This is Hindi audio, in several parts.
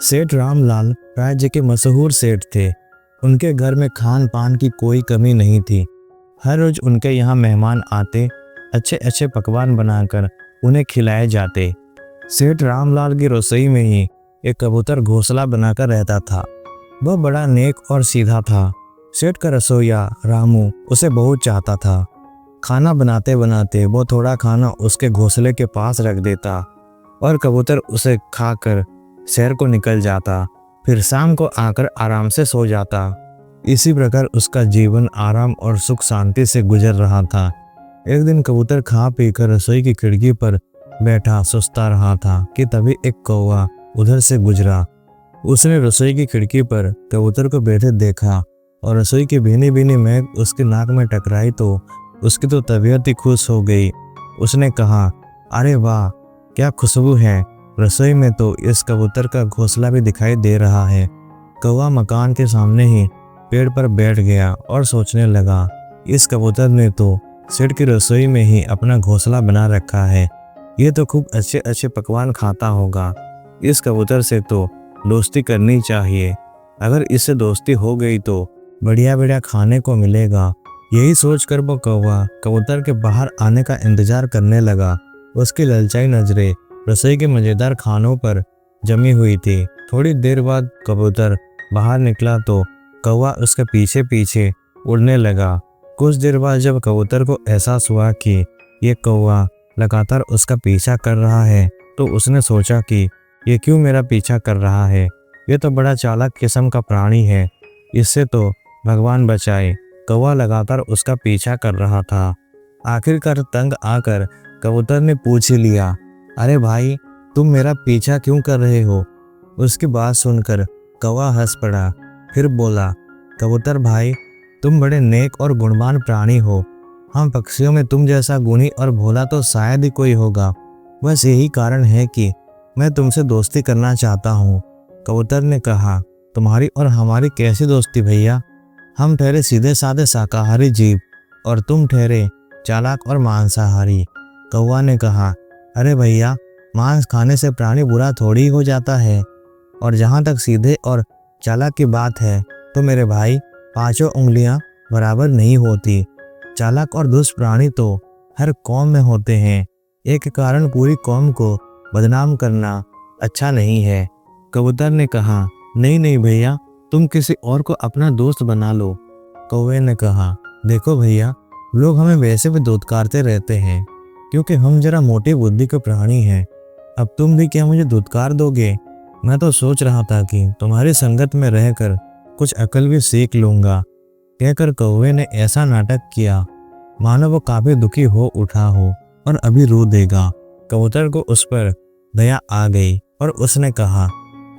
सेठ रामलाल राज्य के मशहूर सेठ थे। उनके घर में खान पान की कोई कमी नहीं थी। हर रोज उनके यहाँ मेहमान आते, अच्छे अच्छे पकवान बनाकर उन्हें खिलाए जाते। सेठ रामलाल की रसोई में ही एक कबूतर घोंसला बनाकर रहता था। वह बड़ा नेक और सीधा था। सेठ का रसोइया रामू उसे बहुत चाहता था। खाना बनाते बनाते वो थोड़ा खाना उसके घोंसले के पास रख देता और कबूतर उसे खाकर शहर को निकल जाता। फिर शाम को आकर आराम से सो जाता। इसी प्रकार उसका जीवन आराम और सुख शांति से गुजर रहा था। एक दिन कबूतर खा पीकर रसोई की खिड़की पर बैठा सुस्ता रहा था कि तभी एक कौवा उधर से गुजरा। उसने रसोई की खिड़की पर कबूतर को बैठे देखा और रसोई की भीनी भीनी महक उसकी नाक में टकराई तो उसकी तो तबीयत ही खुश हो गई। उसने कहा, अरे वाह, क्या खुशबू है। रसोई में तो इस कबूतर का घोंसला भी दिखाई दे रहा है। कौवा मकान के सामने ही पेड़ पर बैठ गया और सोचने लगा, इस कबूतर ने तो सेठ की रसोई में ही अपना घोंसला बना रखा है। ये तो खूब अच्छे अच्छे पकवान खाता होगा। इस कबूतर से तो दोस्ती करनी चाहिए। अगर इससे दोस्ती हो गई तो बढ़िया बढ़िया खाने को मिलेगा। यही सोचकर वो कौवा कबूतर के बाहर आने का इंतजार करने लगा। उसकी ललचाई नजरें रसोई के मजेदार खानों पर जमी हुई थी। थोड़ी देर बाद कबूतर बाहर निकला तो कौवा उसके पीछे पीछे उड़ने लगा। कुछ देर बाद जब कबूतर को एहसास हुआ कि ये कौवा लगातार उसका पीछा कर रहा है तो उसने सोचा कि ये क्यों मेरा पीछा कर रहा है। ये तो बड़ा चालाक किस्म का प्राणी है, इससे तो भगवान बचाए। कौवा लगातार उसका पीछा कर रहा था। आखिरकार तंग आकर कबूतर ने पूछ ही लिया, अरे भाई, तुम मेरा पीछा क्यों कर रहे हो। उसकी बात सुनकर कौवा हंस पड़ा। फिर बोला, कबूतर भाई, तुम बड़े नेक और गुणवान प्राणी हो। हम पक्षियों में तुम जैसा गुणी और भोला तो शायद ही कोई होगा। बस यही कारण है कि मैं तुमसे दोस्ती करना चाहता हूँ। कबूतर ने कहा, तुम्हारी और हमारी कैसी दोस्ती भैया। हम ठहरे सीधे साधे शाकाहारी जीव और तुम ठहरे चालाक और मांसाहारी। कौवा ने कहा, अरे भैया, मांस खाने से प्राणी बुरा थोड़ी हो जाता है। और जहाँ तक सीधे और चालाक की बात है तो मेरे भाई, पांचों उंगलियां बराबर नहीं होती। चालाक और दुष्ट प्राणी तो हर कौम में होते हैं। एक के कारण पूरी कौम को बदनाम करना अच्छा नहीं है। कबूतर ने कहा, नहीं नहीं भैया, तुम किसी और को अपना दोस्त बना लो। कौवे ने कहा, देखो भैया, लोग हमें वैसे भी धुतकारते रहते हैं क्योंकि हम जरा मोटी बुद्धि के प्राणी हैं। अब तुम भी क्या मुझे धुतकार दोगे। मैं तो सोच रहा था कि तुम्हारी संगत में रहकर कुछ अकल भी सीख लूंगा। कहकर कौवे ने ऐसा नाटक किया मानो वो काफी दुखी हो उठा हो और अभी रो देगा। कबूतर को उस पर दया आ गई और उसने कहा,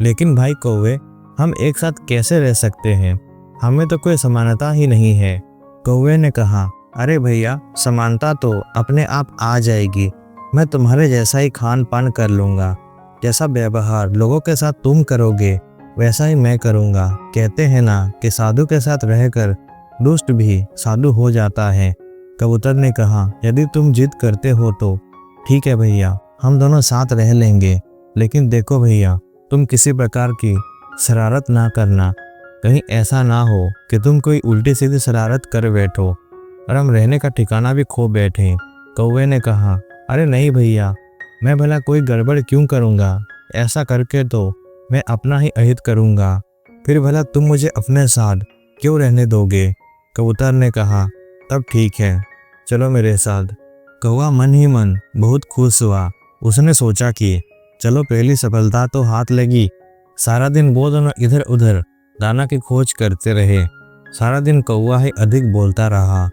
लेकिन भाई कौवे, हम एक साथ कैसे रह सकते हैं। हमें तो कोई समानता ही नहीं है। कौवे ने कहा, अरे भैया, समानता तो अपने आप आ जाएगी। मैं तुम्हारे जैसा ही खान पान कर लूँगा। जैसा व्यवहार लोगों के साथ तुम करोगे वैसा ही मैं करूँगा। कहते हैं ना कि साधु के साथ रहकर दुष्ट भी साधु हो जाता है। कबूतर ने कहा, यदि तुम जिद करते हो तो ठीक है भैया, हम दोनों साथ रह लेंगे। लेकिन देखो भैया, तुम किसी प्रकार की शरारत ना करना। कहीं ऐसा ना हो कि तुम कोई उल्टी सीधी शरारत कर बैठो और हम रहने का ठिकाना भी खो बैठे। कौवे ने कहा, अरे नहीं भैया, मैं भला कोई गड़बड़ क्यों करूँगा। ऐसा करके तो मैं अपना ही अहित करूँगा। फिर भला तुम मुझे अपने साथ क्यों रहने दोगे। कबूतर ने कहा, तब ठीक है, चलो मेरे साथ। कौवा मन ही मन बहुत खुश हुआ। उसने सोचा कि चलो पहली सफलता तो हाथ लगी। सारा दिन वो दोनों इधर उधर दाना की खोज करते रहे। सारा दिन कौवा ही अधिक बोलता रहा।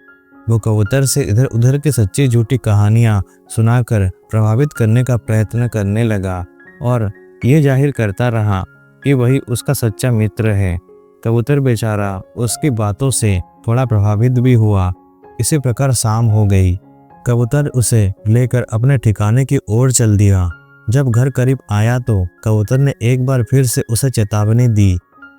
वो कबूतर से इधर उधर की सच्ची झूठी कहानियाँ सुनाकर प्रभावित करने का प्रयत्न करने लगा और ये जाहिर करता रहा कि वही उसका सच्चा मित्र है। कबूतर बेचारा उसकी बातों से थोड़ा प्रभावित भी हुआ। इसी प्रकार शाम हो गई। कबूतर उसे लेकर अपने ठिकाने की ओर चल दिया। जब घर करीब आया तो कबूतर ने एक बार फिर से उसे चेतावनी दी,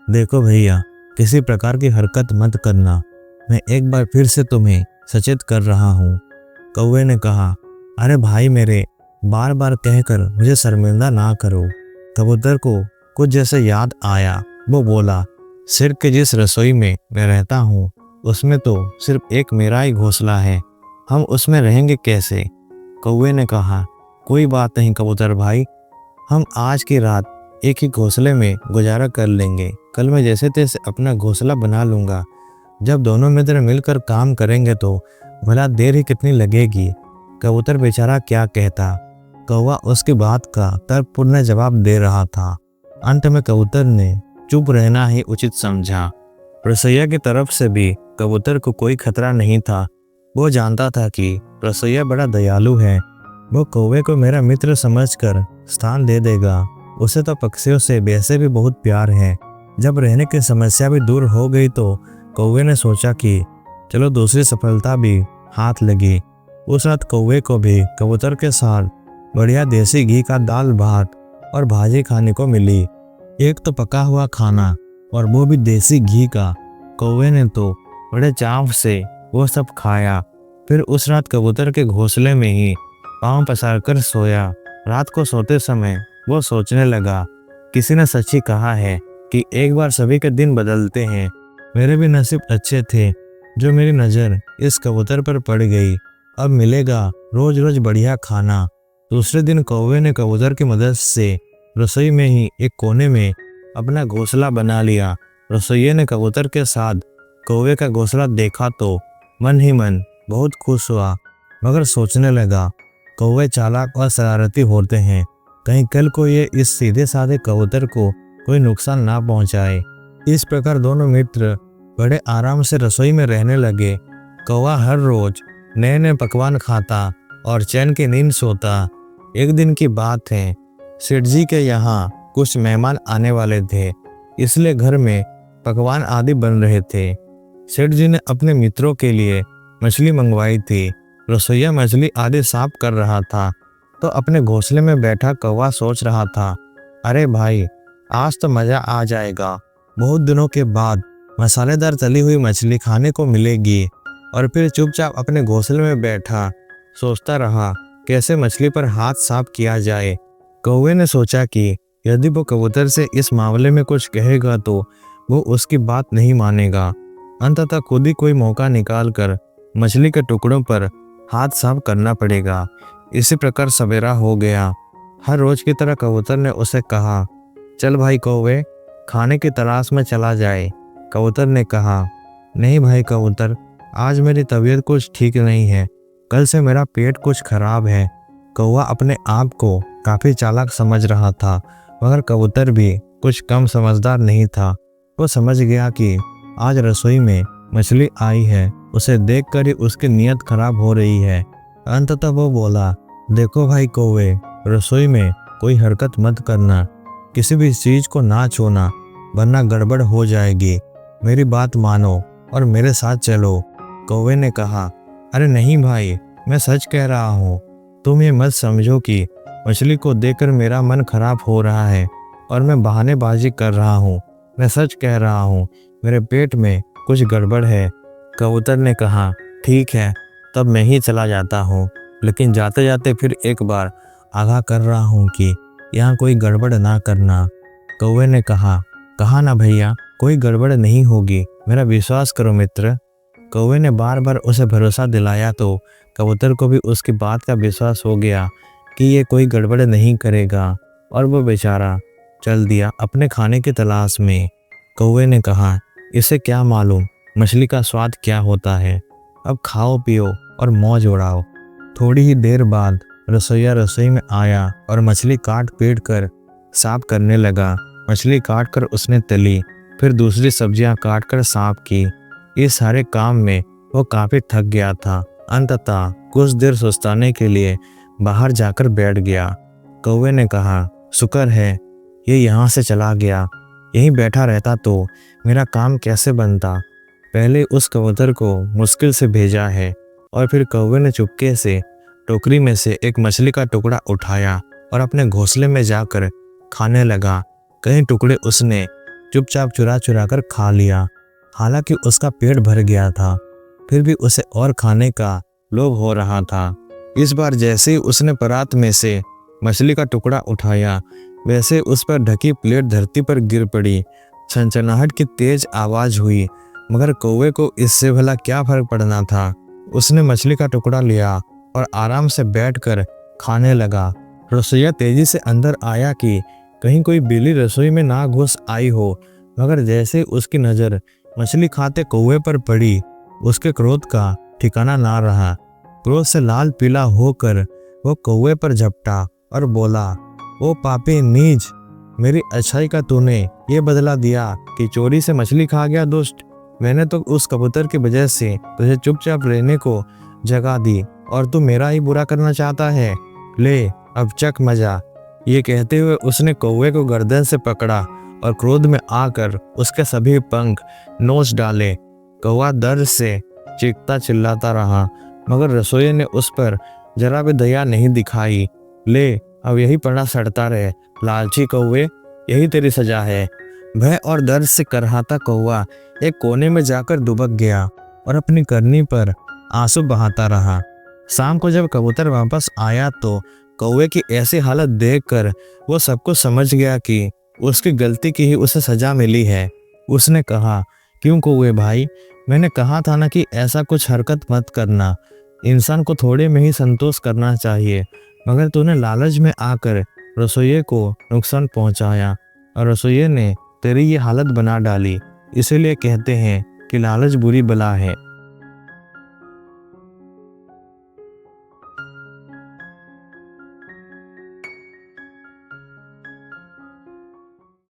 देखो भैया, किसी प्रकार की हरकत मत करना। मैं एक बार फिर से तुम्हें सचेत कर रहा हूँ। कौवे ने कहा, अरे भाई मेरे, बार बार कहकर मुझे शर्मिंदा ना करो। कबूतर को कुछ जैसे याद आया। वो बोला, सिर के जिस रसोई में मैं रहता हूँ उसमें तो सिर्फ एक मेरा ही घोंसला है, हम उसमें रहेंगे कैसे? कौवे ने कहा, कोई बात नहीं कबूतर भाई, हम आज की रात एक ही घोंसले में गुजारा कर लेंगे। कल मैं जैसे तैसे अपना घोंसला बना लूँगा। जब दोनों मित्र मिलकर काम करेंगे तो भला देर ही कितनी लगेगी। कबूतर बेचारा क्या कहता। कौवा उसकी बात का तर्कपूर्ण जवाब दे रहा था। अंत में कबूतर ने चुप रहना ही उचित समझा। रसोइया की तरफ से भी कबूतर को कोई खतरा नहीं था। वो जानता था कि रसोइया बड़ा दयालु है। वो कौवे को मेरा मित्र समझकर स्थान दे देगा। उसे तो पक्षियों से वैसे भी बहुत प्यार है। जब रहने की समस्या भी दूर हो गई तो कौवे ने सोचा कि चलो दूसरी सफलता भी हाथ लगी। उस रात कौवे को भी कबूतर के साथ बढ़िया देसी घी का दाल भात और भाजी खाने को मिली। एक तो पका हुआ खाना और वो भी देसी घी का। कौवे ने तो बड़े चाव से वो सब खाया। फिर उस रात कबूतर के घोंसले में ही पांव पसार कर सोया। रात को सोते समय वो सोचने लगा, किसी ने सच ही कहा है कि एक बार सभी के दिन बदलते हैं। मेरे भी नसीब अच्छे थे जो मेरी नज़र इस कबूतर पर पड़ गई। अब मिलेगा रोज रोज बढ़िया खाना। दूसरे दिन कौवे ने कबूतर की मदद से रसोई में ही एक कोने में अपना घोंसला बना लिया। रसोइये ने कबूतर के साथ कौवे का घोंसला देखा तो मन ही मन बहुत खुश हुआ, मगर सोचने लगा, कौवे चालाक और शरारती होते हैं, कहीं कल को ये इस सीधे साधे कबूतर को कोई नुकसान ना पहुंचाए। इस प्रकार दोनों मित्र बड़े आराम से रसोई में रहने लगे। कौवा हर रोज नए नए पकवान खाता और चैन की नींद सोता। एक दिन की बात है, सेठ जी के यहाँ कुछ मेहमान आने वाले थे, इसलिए घर में पकवान आदि बन रहे थे। सेठ जी ने अपने मित्रों के लिए मछली मंगवाई थी। रसोइया मछली आदि साफ कर रहा था तो अपने घोंसले में बैठा कौवा सोच रहा था, अरे भाई, आज तो मज़ा आ जाएगा। बहुत दिनों के बाद मसालेदार तली हुई मछली खाने को मिलेगी। और फिर चुपचाप अपने घोंसले में बैठा सोचता रहा कैसे मछली पर हाथ साफ किया जाए। कौवे ने सोचा कि यदि वो कबूतर से इस मामले में कुछ कहेगा तो वो उसकी बात नहीं मानेगा। अंततः खुद ही कोई मौका निकाल कर मछली के टुकड़ों पर हाथ साफ करना पड़ेगा। इसी प्रकार सवेरा हो गया। हर रोज की तरह कबूतर ने उसे कहा, चल भाई कौवे, खाने की तलाश में चला जाए। कबूतर ने कहा, नहीं भाई कबूतर, आज मेरी तबीयत कुछ ठीक नहीं है, कल से मेरा पेट कुछ खराब है। कौवा अपने आप को काफ़ी चालाक समझ रहा था, मगर कबूतर भी कुछ कम समझदार नहीं था। वो समझ गया कि आज रसोई में मछली आई है, उसे देखकर ही उसकी नीयत खराब हो रही है। अंततः वो बोला, देखो भाई कौवे, रसोई में कोई हरकत मत करना, किसी भी चीज़ को ना छूना, वरना गड़बड़ हो जाएगी। मेरी बात मानो और मेरे साथ चलो। कौवे ने कहा, अरे नहीं भाई, मैं सच कह रहा हूँ। तुम ये मत समझो कि मछली को देखकर मेरा मन खराब हो रहा है और मैं बहानेबाजी कर रहा हूँ। मैं सच कह रहा हूँ, मेरे पेट में कुछ गड़बड़ है। कबूतर ने कहा, ठीक है, तब मैं ही चला जाता हूँ, लेकिन जाते जाते फिर एक बार आगाह कर रहा हूँ कि यहाँ कोई गड़बड़ ना करना। कौवे ने कहा, कहा ना भैया, कोई गड़बड़ नहीं होगी, मेरा विश्वास करो मित्र। कौवे ने बार बार उसे भरोसा दिलाया तो कबूतर को भी उसकी बात का विश्वास हो गया कि ये कोई गड़बड़ नहीं करेगा, और वो बेचारा चल दिया अपने खाने की तलाश में। कौवे ने कहा, इसे क्या मालूम मछली का स्वाद क्या होता है, अब खाओ पियो और मौज उड़ाओ। थोड़ी ही देर बाद रसोइया रसोई में आया और मछली काट पीट कर साफ करने लगा। मछली काट कर उसने तली, फिर दूसरी सब्जियां काट कर साफ की। इस सारे काम में वो काफ़ी थक गया था। अंततः कुछ देर सुस्ताने के लिए बाहर जाकर बैठ गया। कौवे ने कहा, शुक्र है ये यहाँ से चला गया, यहीं बैठा रहता तो मेरा काम कैसे बनता। पहले उस कबूतर को मुश्किल से भेजा है। और फिर कौवे ने चुपके से टोकरी में से एक मछली का टुकड़ा उठाया और अपने घोंसले में जाकर खाने लगा। कई टुकड़े उसने चुपचाप चुरा चुरा कर खा लिया। हालांकि उसका पेट भर गया था, फिर भी उसे और खाने का लोभ हो रहा था। इस बार जैसे ही उसने परात में से मछली का टुकड़ा उठाया, वैसे उस पर ढकी प्लेट धरती पर गिर पड़ी। छनछनाहट की तेज आवाज हुई, मगर कौवे को इससे भला क्या फर्क पड़ना था। उसने मछली का टुकड़ा लिया और आराम से बैठकर खाने लगा। रसोइया तेजी से अंदर आया कि कहीं कोई बिल्ली रसोई में ना घुस आई हो, मगर जैसे उसकी नज़र मछली खाते कौवे पर पड़ी, उसके क्रोध का ठिकाना ना रहा। क्रोध से लाल पीला होकर वो कौवे पर झपटा और बोला, ओ पापी नीच, मेरी अच्छाई का तूने ये बदला दिया कि चोरी से मछली खा गया दुष्ट। मैंने तो उस कबूतर की वजह से तुझे चुपचाप रहने को जगह दी और तू मेरा ही बुरा करना चाहता है। ले अब चख मजा। ये कहते हुए उसने कौवे को गर्दन से पकड़ा और क्रोध में आकर उसके सभी पंख नोच डाले। कौवा दर्द से चीखता चिल्लाता रहा, मगर रसोइये ने उस पर जरा भी दया नहीं दिखाई। ले अब यही पड़ा सड़ता रहे, लालची कौवे, यही तेरी सजा है। भय और दर्द से करहाता कौवा एक कोने में जाकर दुबक गया और अपनी करनी पर आंसू बहाता रहा। शाम को जब कबूतर वापस आया तो कौवे की ऐसी हालत देखकर वो सब कुछ समझ गया कि उसकी गलती की ही उसे सजा मिली है। उसने कहा, क्यों कौवे भाई, मैंने कहा था ना कि ऐसा कुछ हरकत मत करना। इंसान को थोड़े में ही संतोष करना चाहिए, मगर तूने लालच में आकर रसोइये को नुकसान पहुंचाया और रसोइये ने तेरी ये हालत बना डाली। इसीलिए कहते हैं कि लालच बुरी बला है।